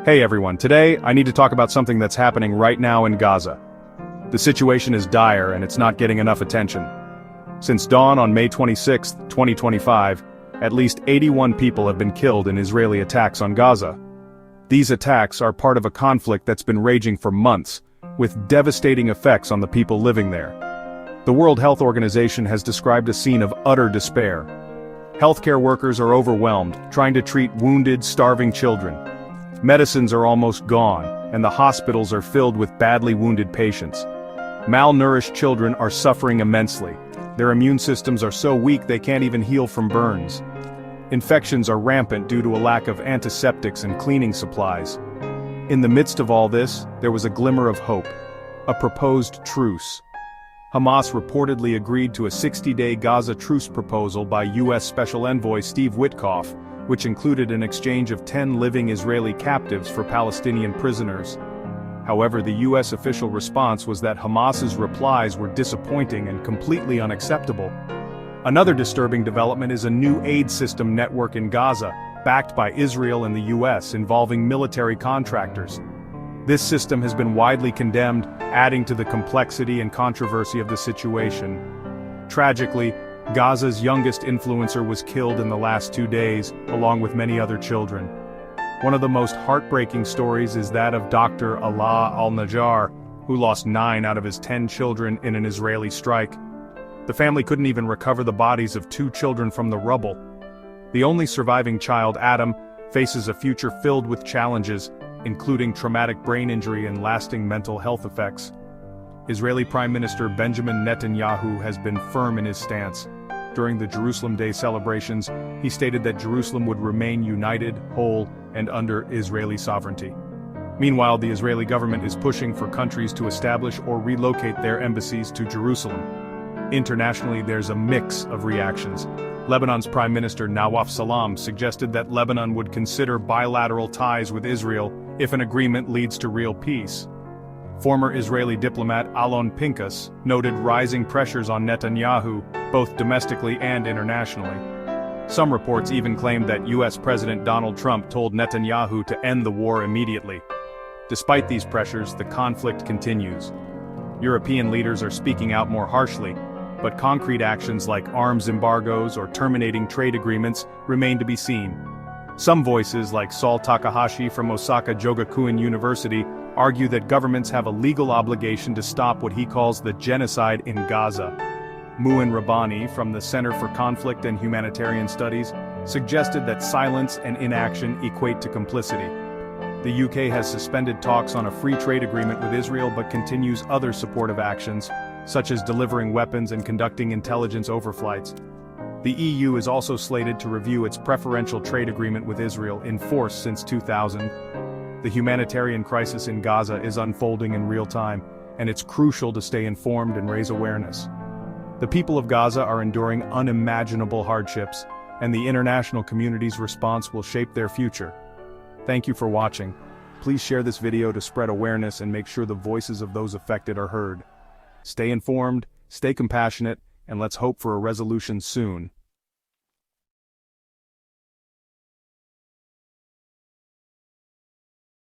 Hey everyone, today I need to talk about something that's happening right now in Gaza. The situation is dire and it's not getting enough attention. Since dawn on May 26, 2025, at least 81 people have been killed in Israeli attacks on Gaza. These attacks are part of a conflict that's been raging for months, with devastating effects on the people living there. The World Health Organization has described a scene of utter despair. Healthcare workers are overwhelmed, trying to treat wounded, starving children. Medicines are almost gone, and the hospitals are filled with badly wounded patients. Malnourished children are suffering immensely. Their immune systems are so weak they can't even heal from burns. Infections are rampant due to a lack of antiseptics and cleaning supplies. In the midst of all this, there was a glimmer of hope. A proposed truce. Hamas reportedly agreed to a 60-day Gaza truce proposal by U.S. Special Envoy Steve Witkoff, which included an exchange of 10 living Israeli captives for Palestinian prisoners. However, the U.S. official response was that Hamas's replies were disappointing and completely unacceptable. Another disturbing development is a new aid system network in Gaza, backed by Israel and the U.S., involving military contractors. This system has been widely condemned, adding to the complexity and controversy of the situation. Tragically, Gaza's youngest influencer was killed in the last 2 days, along with many other children. One of the most heartbreaking stories is that of Dr. Alaa al-Najjar, who lost 9 out of his 10 children in an Israeli strike. The family couldn't even recover the bodies of 2 children from the rubble. The only surviving child, Adam, faces a future filled with challenges, including traumatic brain injury and lasting mental health effects. Israeli Prime Minister Benjamin Netanyahu has been firm in his stance. During the Jerusalem Day celebrations, he stated that Jerusalem would remain united, whole, and under Israeli sovereignty. Meanwhile, the Israeli government is pushing for countries to establish or relocate their embassies to Jerusalem. Internationally, there's a mix of reactions. Lebanon's Prime Minister Nawaf Salam suggested that Lebanon would consider bilateral ties with Israel if an agreement leads to real peace. Former Israeli diplomat Alon Pinkas noted rising pressures on Netanyahu, both domestically and internationally. Some reports even claimed that U.S. President Donald Trump told Netanyahu to end the war immediately. Despite these pressures, the conflict continues. European leaders are speaking out more harshly, but concrete actions like arms embargoes or terminating trade agreements remain to be seen. Some voices, like Saul Takahashi from Osaka Jogakuin University, argue that governments have a legal obligation to stop what he calls the genocide in Gaza. Muin Rabbani from the Center for Conflict and Humanitarian Studies suggested that silence and inaction equate to complicity. The UK has suspended talks on a free trade agreement with Israel but continues other supportive actions, such as delivering weapons and conducting intelligence overflights. The EU is also slated to review its preferential trade agreement with Israel, in force since 2000. The humanitarian crisis in Gaza is unfolding in real time, and it's crucial to stay informed and raise awareness. The people of Gaza are enduring unimaginable hardships, and the international community's response will shape their future. Thank you for watching. Please share this video to spread awareness and make sure the voices of those affected are heard. Stay informed, stay compassionate, and let's hope for a resolution soon.